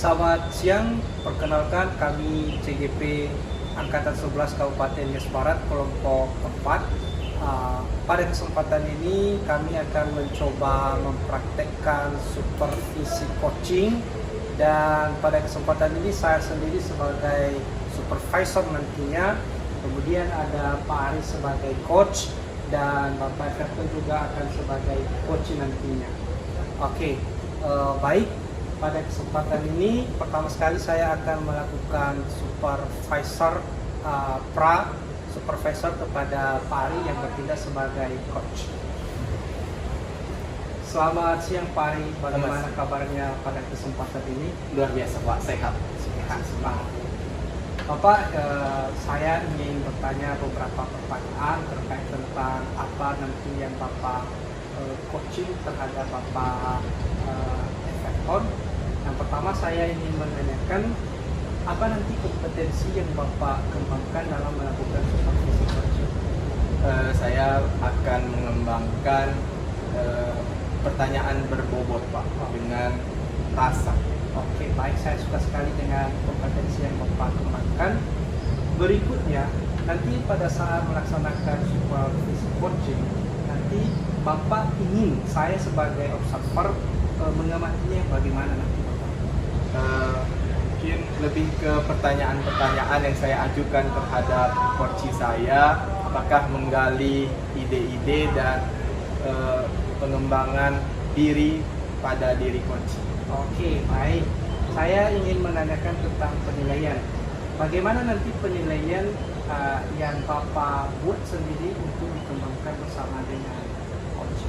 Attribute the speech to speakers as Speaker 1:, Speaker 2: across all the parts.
Speaker 1: Selamat siang, perkenalkan kami CGP Angkatan 11 Kabupaten Nias Barat kelompok 4. Pada kesempatan ini kami akan mencoba mempraktekkan supervisi coaching, dan pada kesempatan ini saya sendiri sebagai supervisor nantinya, kemudian ada Pak Ari sebagai coach dan Bapak Everton juga akan sebagai coach nantinya. Oke, baik. Pada kesempatan ini, pertama sekali saya akan melakukan supervisor kepada Pak Ari yang bertindak sebagai coach. Selamat siang Pak Ari, bagaimana kabarnya pada kesempatan ini?
Speaker 2: Luar biasa Pak, sehat.
Speaker 1: Sehat Pak. Bapak, saya ingin bertanya beberapa pertanyaan terkait tentang apa nanti yang Bapak coaching terhadap Bapak Everton. Yang pertama saya ingin menanyakan apa nanti kompetensi yang Bapak kembangkan dalam melakukan supervisi coaching?
Speaker 2: Saya akan mengembangkan pertanyaan berbobot Pak, dengan rasa.
Speaker 1: Oke, baik, saya suka sekali dengan kompetensi yang Bapak kembangkan. Berikutnya, nanti pada saat melaksanakan supervisi coaching, nanti Bapak ingin saya sebagai observer mengamatinya bagaimana nanti Bapak?
Speaker 2: Mungkin lebih ke pertanyaan-pertanyaan yang saya ajukan terhadap coach saya, apakah menggali ide-ide dan pengembangan diri pada diri coach.
Speaker 1: Oke, baik. Saya ingin menanyakan tentang penilaian. Bagaimana nanti penilaian yang Bapak buat sendiri untuk dikembangkan bersama dengan coach?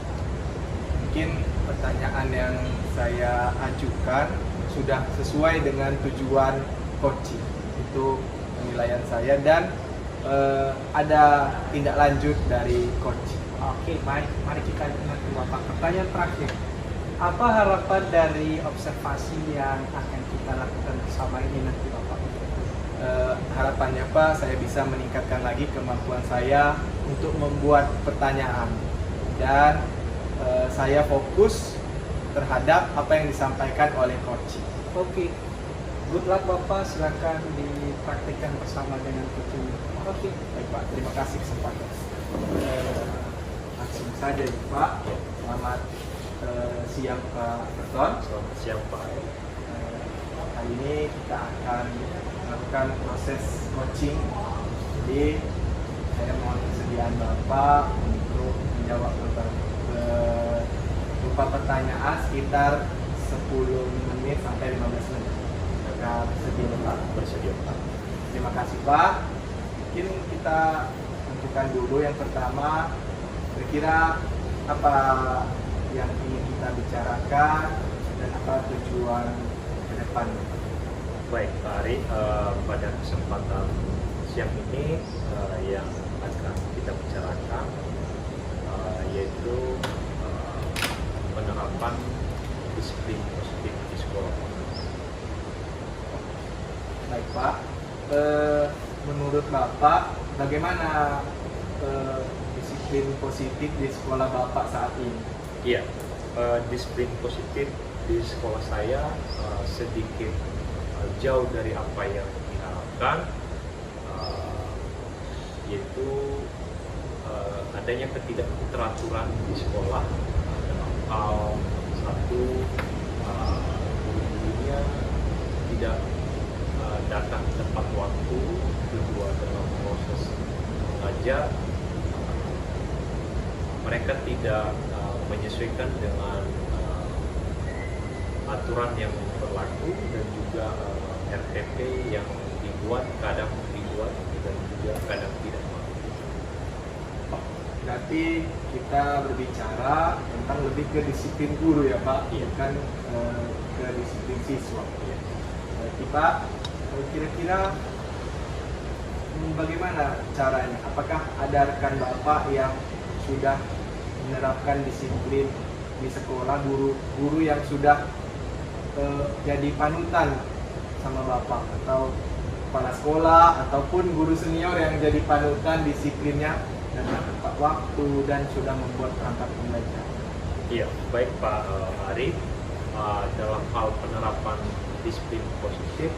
Speaker 2: Mungkin pertanyaan yang saya ajukan sudah sesuai dengan tujuan coaching, itu penilaian saya, dan ada tindak lanjut dari coach.
Speaker 1: Oke, baik. Mari kita lihat Bapak. Pertanyaan terakhir. Apa harapan dari observasi yang akan kita lakukan bersama ini nanti Bapak?
Speaker 2: Harapannya Pak, saya bisa meningkatkan lagi kemampuan saya untuk membuat pertanyaan, dan saya fokus terhadap apa yang disampaikan oleh coach.
Speaker 1: Oke, good luck Bapak, silakan dipraktikkan bersama dengan coaching.
Speaker 2: Oke, baik Pak, terima kasih kesempatan. Langsung saja Pak. Selamat siang Pak Everton.
Speaker 3: Selamat siang Pak.
Speaker 2: Kali ini kita akan melakukan proses coaching. Jadi saya mohon kesediaan Bapak untuk menjawab beberapa pertanyaan sekitar 10 menit sampai 15 menit. Apakah bersedia Pak?
Speaker 3: Bersedia Pak.
Speaker 2: Terima kasih Pak. Mungkin kita tentukan dulu yang pertama, kira-kira apa yang ingin kita bicarakan dan apa tujuan ke depan.
Speaker 3: Baik Pak Ari, pada kesempatan siang ini yang akan kita bicarakan yaitu penerapan disiplin positif di sekolah.
Speaker 2: Baik Pak, menurut Bapak bagaimana disiplin positif di sekolah Bapak saat ini?
Speaker 3: Iya, disiplin positif di sekolah saya sedikit jauh dari apa yang diharapkan, yaitu adanya ketidakteraturan di sekolah dalam hal satu, gurunya tidak datang tepat waktu, kedua dalam proses mengajar mereka tidak menyesuaikan dengan aturan yang berlaku, dan juga RTP yang dibuat kadang dibuat dan juga kadang tidak.
Speaker 2: Berarti kita berbicara tentang lebih ke disiplin guru ya Pak, bukan ke disiplin siswa. Berarti Pak, kira-kira bagaimana caranya? Apakah ada rekan Bapak yang sudah menerapkan disiplin di sekolah, guru yang sudah jadi panutan sama Bapak, atau kepala sekolah ataupun guru senior yang jadi panutan disiplinnya dan tepat waktu dan sudah membuat perangkat pembelajaran?
Speaker 3: Iya, baik Pak Ari. Dalam hal penerapan disiplin positif,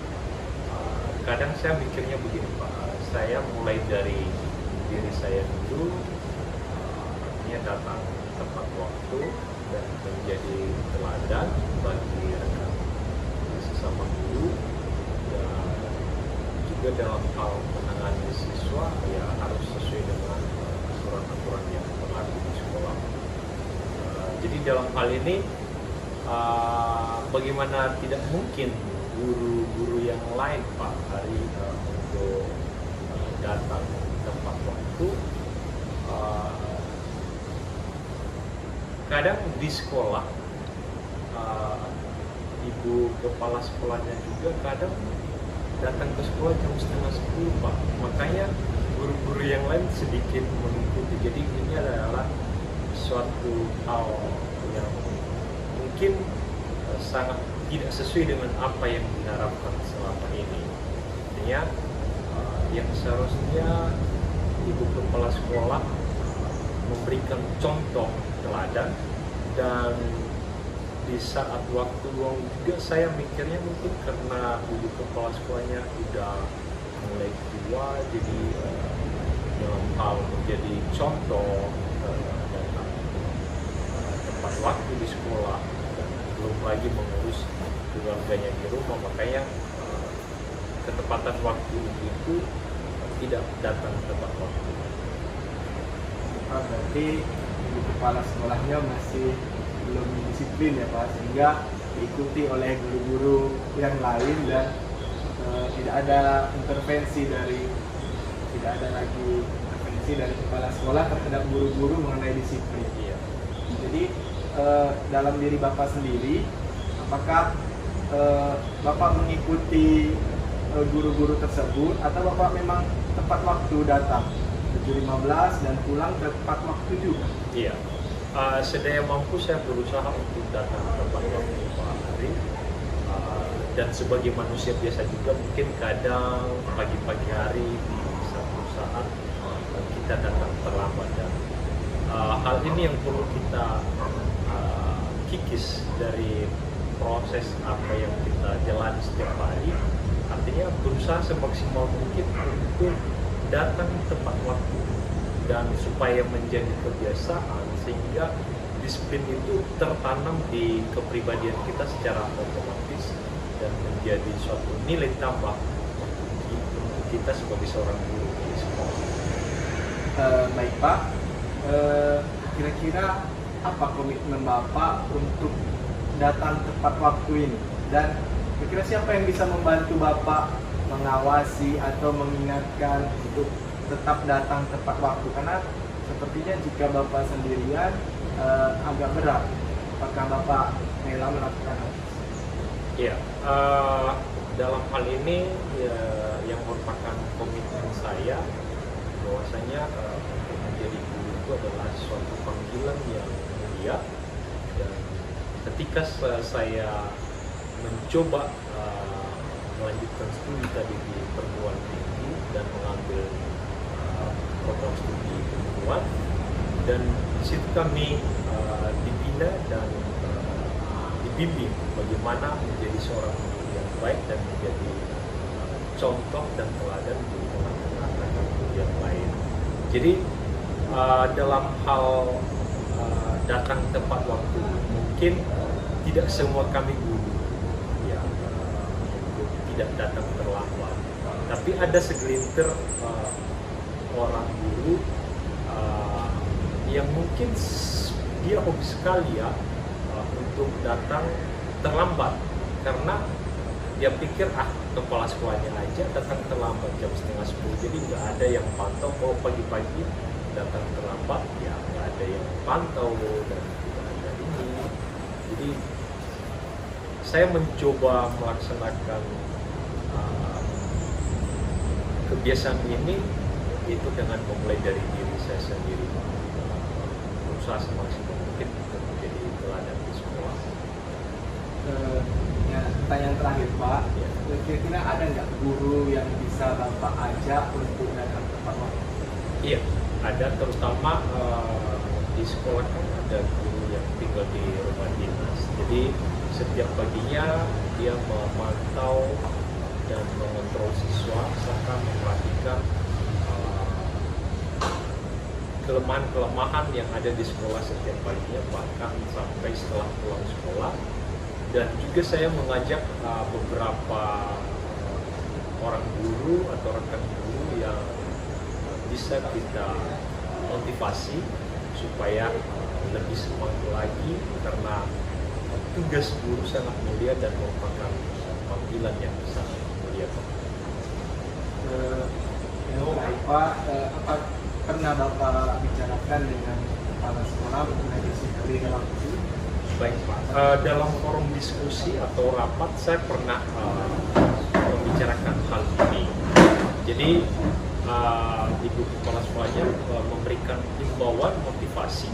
Speaker 3: kadang saya mikirnya begini Pak, saya mulai dari diri saya dulu, artinya datang tepat waktu dan menjadi teladan bagi rekan sesama guru, dan juga dalam hal menangani siswa ya harus sesuai dengan aturan-aturan yang berlaku di sekolah. Jadi dalam hal ini bagaimana tidak mungkin guru-guru yang lain Pak hari untuk datang tepat waktu. Kadang di sekolah ibu kepala sekolahnya juga kadang datang ke sekolah jam 9:30 Pak. Makanya guru-guru yang lain sedikit mengikuti. Jadi ini adalah suatu hal yang mungkin sangat tidak sesuai dengan apa yang diharapkan selama ini. Artinya yang seharusnya ibu kepala sekolah memberikan contoh teladan, dan di saat waktu luang juga saya mikirnya mungkin karena ibu kepala sekolahnya udah mulai tua, jadi dalam hal menjadi contoh dan tepat waktu di sekolah, dan belum lagi mengurus keluarganya di rumah, makanya ketepatan waktu itu tidak datang tepat waktu.
Speaker 2: Berarti ibu kepala sekolahnya masih belum disiplin ya Pak, sehingga diikuti oleh guru-guru yang lain dan tidak ada intervensi dari kepala sekolah terhadap guru-guru mengenai disiplin.
Speaker 3: Iya.
Speaker 2: Jadi dalam diri Bapak sendiri, apakah Bapak mengikuti guru-guru tersebut atau Bapak memang tepat waktu datang 7:15 dan pulang tepat waktu juga?
Speaker 3: Iya. Sedaya mampu saya berusaha untuk datang tepat waktu Pak Hari, dan sebagai manusia biasa juga mungkin kadang pagi-pagi hari di satu saat kita datang terlambat, dan hal ini yang perlu kita kikis dari proses apa yang kita jalani setiap hari. Artinya berusaha semaksimal mungkin untuk datang tepat waktu, dan supaya menjadi kebiasaan sehingga disiplin itu tertanam di kepribadian kita secara otomatis dan menjadi suatu nilai tambah untuk kita sebagai seorang guru di sekolah.
Speaker 2: Baik Pak, kira-kira apa komitmen Bapak untuk datang tepat waktu ini, dan kira-kira siapa yang bisa membantu Bapak mengawasi atau mengingatkan untuk tetap datang tepat waktu? Karena sepertinya jika Bapak sendirian agak berat. Apakah Bapak rela melakukan hal itu?
Speaker 3: Ya, dalam hal ini ya, yang merupakan komitmen saya bahwasanya untuk menjadi guru itu adalah suatu panggilan yang mulia, dan ketika saya mencoba melanjutkan studi tadi di perguruan tinggi dan mengambil program studi keguruan, dan di situ kami dibina dan dibimbing bagaimana menjadi seorang guru yang baik dan menjadi contoh dan teladan di tengah-tengah rekan guru yang lain. Jadi dalam hal datang tepat waktu, mungkin tidak semua kami guru ya untuk tidak datang terlambat, tapi ada segelintir orang guru yang mungkin dia hobi sekali ya untuk datang terlambat, karena dia pikir kepala sekolahnya aja datang terlambat jam 9:30, jadi nggak ada yang pantau. Kalau pagi-pagi datang terlambat ya nggak ada yang pantau dan tidak ada ini. Jadi saya mencoba melaksanakan kebiasaan ini itu dengan memulai dari diri saya sendiri, berusaha semaksimal mungkin untuk menjadi teladan di sekolah.
Speaker 2: Pertanyaan terakhir Pak,
Speaker 3: Ya.
Speaker 2: kira-kira ada nggak guru yang bisa Bapak ajak untuk datang tepat waktu?
Speaker 3: Iya, ada, terutama di sekolah kan ada guru yang tinggal di rumah dinas. Jadi setiap paginya dia memantau dan mengontrol siswa serta memperhatikan kelemahan-kelemahan yang ada di sekolah setiap paginya, bahkan sampai setelah pulang sekolah. Dan juga saya mengajak beberapa orang guru atau rekan guru yang bisa kita motivasi supaya lebih semangat lagi, karena tugas guru sangat mulia dan merupakan panggilan yang sangat mulia.
Speaker 2: Baik Pak, apa pernah Bapak bicarakan dengan kepala sekolah mengenai disiplin waktu?
Speaker 3: Baik Pak, dalam forum diskusi atau rapat saya pernah membicarakan hal ini. Jadi Ibu Kepala Sekolahnya memberikan himbauan motivasi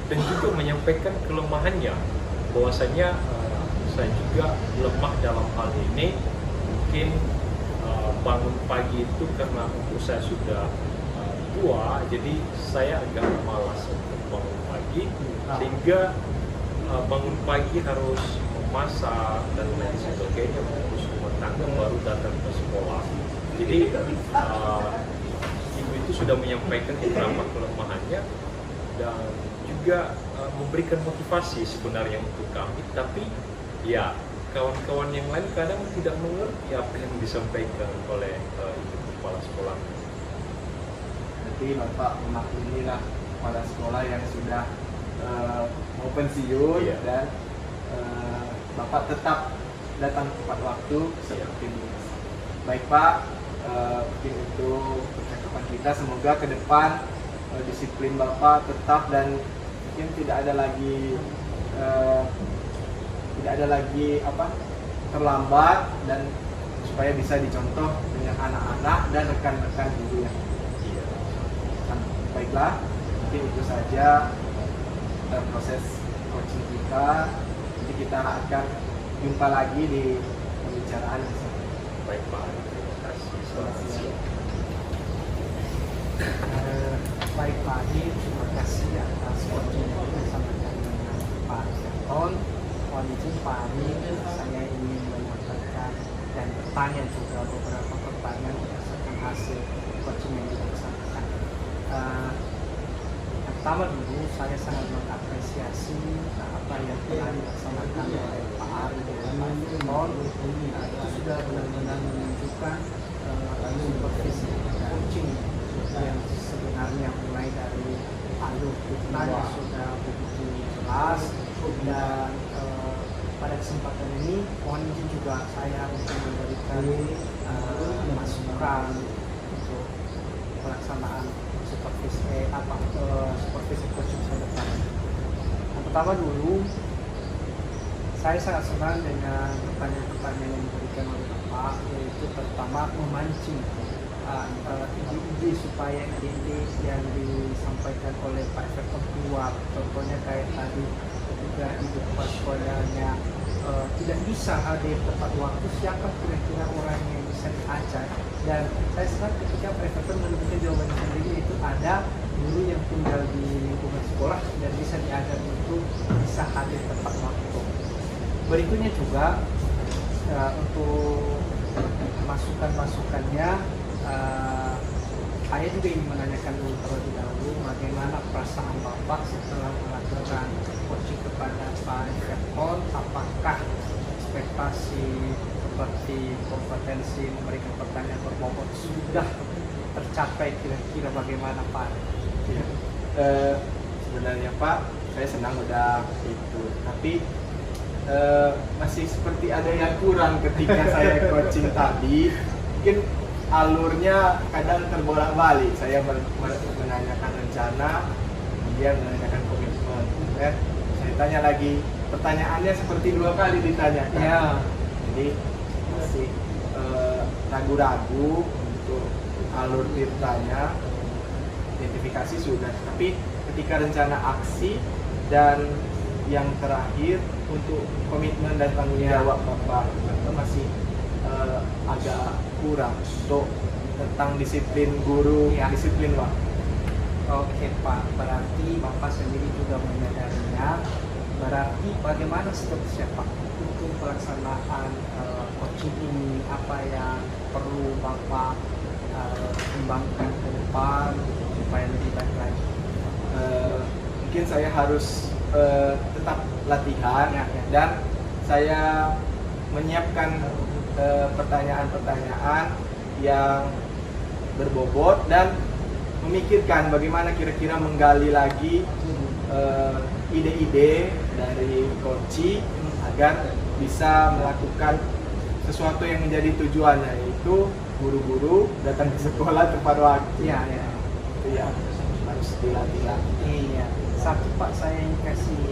Speaker 3: dan juga menyampaikan kelemahannya, bahwasanya saya juga lemah dalam hal ini. Mungkin bangun pagi itu karena umur saya sudah tua, jadi saya agak malas untuk bangun pagi, sehingga bangun pagi harus memasak dan lain sebagainya, mengurus rumah tangga, baru datang ke sekolah. Jadi ibu itu sudah menyampaikan beberapa kelemahannya dan juga memberikan motivasi sebenarnya untuk kami, tapi ya kawan-kawan yang lain kadang tidak mengerti apa yang disampaikan oleh ibu kepala sekolah.
Speaker 2: Jadi Bapak memaklumi lah kepala sekolah yang sudah mau pensiun,
Speaker 3: Iya.
Speaker 2: dan Bapak tetap datang tepat waktu seperti biasa. Baik Pak, mungkin itu percakapan kita. Semoga ke depan disiplin Bapak tetap dan mungkin tidak ada lagi terlambat, dan supaya bisa dicontoh dengan anak-anak dan rekan-rekan guru yang
Speaker 3: Iya.
Speaker 2: baiklah. Mungkin itu saja proses coaching kita. Nanti kita akan jumpa lagi di pembicaraan yang selanjutnya.
Speaker 3: Baik Pak, terima kasih. Selamat siang.
Speaker 1: Baik Pak Adi, terima kasih atas coaching yang disampaikan dengan Pak Seton. Mohon izin Pak Adi, saya ingin menyampaikan dan bertanya juga beberapa pertanyaan berdasarkan hasil coaching yang dilaksanakan. Yang pertama dulu, saya sangat mengapresiasi apa yang telah dilaksanakan oleh Pak Ari dan Pak Seton. Itu sudah benar-benar menunjukkan supervisi coaching yang sebenarnya mulai dari alur ceritanya sudah begitu jelas, dan pada kesempatan ini mohon izin juga saya untuk memberikan masukan untuk pelaksanaan supervisi coaching ke depan. Yang pertama dulu, saya sangat senang dengan pertanyaan-pertanyaan yang diberikan oleh Bapak, yaitu pertama memancing ide-ide supaya ide-ide yang disampaikan oleh Pak Everton keluar. Contohnya kayak tadi ketika ibu kepala sekolahnya tidak bisa hadir tepat waktu, siapa kira-kira orang yang bisa diajak. Dan saya senang ketika Pak Everton menemukan jawabannya sendiri, yaitu ada guru yang tinggal di lingkungan sekolah dan bisa diajak untuk bisa hadir tepat waktu. Berikutnya juga untuk masukan-masukannya, saya juga ingin menanyakan dulu terlebih dahulu bagaimana perasaan Bapak setelah melakukan coaching kepada Pak Everton. Apakah ekspektasi seperti kompetensi memberikan pertanyaan berbobot sudah tercapai, kira-kira bagaimana Pak?
Speaker 2: Ya. Sebenarnya Pak, saya senang udah itu, tapi masih seperti ada yang kurang ketika saya coaching tadi. Mungkin alurnya kadang terbolak-balik. Saya menanyakan rencana, dia menanyakan komitmen. Saya tanya lagi, pertanyaannya seperti 2 kali ditanyakan.
Speaker 1: Ya.
Speaker 2: Jadi masih ragu-ragu untuk alur ceritanya. Identifikasi sudah, tapi ketika rencana aksi dan yang terakhir untuk komitmen dan tanggung jawab Bapak itu masih agak kurang untuk tentang disiplin guru,
Speaker 1: Ya.
Speaker 2: disiplin waktu.
Speaker 1: Oke Pak, berarti Bapak sendiri juga menyadarinya. Berarti Jadi bagaimana seterusnya Pak untuk pelaksanaan coaching ini, apa yang perlu Bapak kembangkan ke depan supaya lebih baik lagi?
Speaker 2: Mungkin saya harus tetap latihan
Speaker 1: Ya.
Speaker 2: dan saya menyiapkan pertanyaan-pertanyaan yang berbobot dan memikirkan bagaimana kira-kira menggali lagi ide-ide dari coach agar bisa melakukan sesuatu yang menjadi tujuannya, yaitu guru-guru datang ke sekolah tepat waktu.
Speaker 1: Iya, ya.
Speaker 2: Itu yang harus dilatih lagi.
Speaker 1: Iya. Satu Pak, saya ingin kasih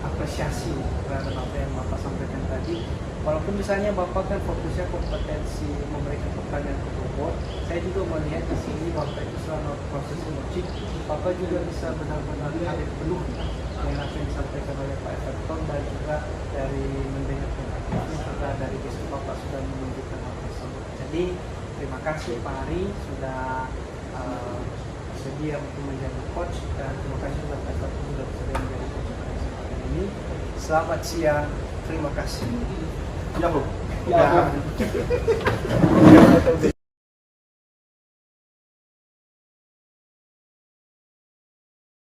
Speaker 1: apresiasi terhadap apa yang Bapak sampaikan tadi. Walaupun misalnya Bapak kan fokusnya kompetensi memberikan pertanyaan ke robot, saya juga melihat di sini Bapak itu selama proses coaching, Bapak juga bisa benar-benar hadir penuh dengan apa yang disampaikan oleh Pak Everton dan juga dari mendengar pendapat serta dari gestur Bapak sudah menunjukkan hal tersebut. Jadi terima kasih Pak Ari sudah bersedia untuk menjadi coach, dan terima kasih juga Pak Everton sudah bersedia menjadi coach pada kesempatan ini. Selamat siang, terima kasih.
Speaker 2: Yahoo.
Speaker 1: Ya.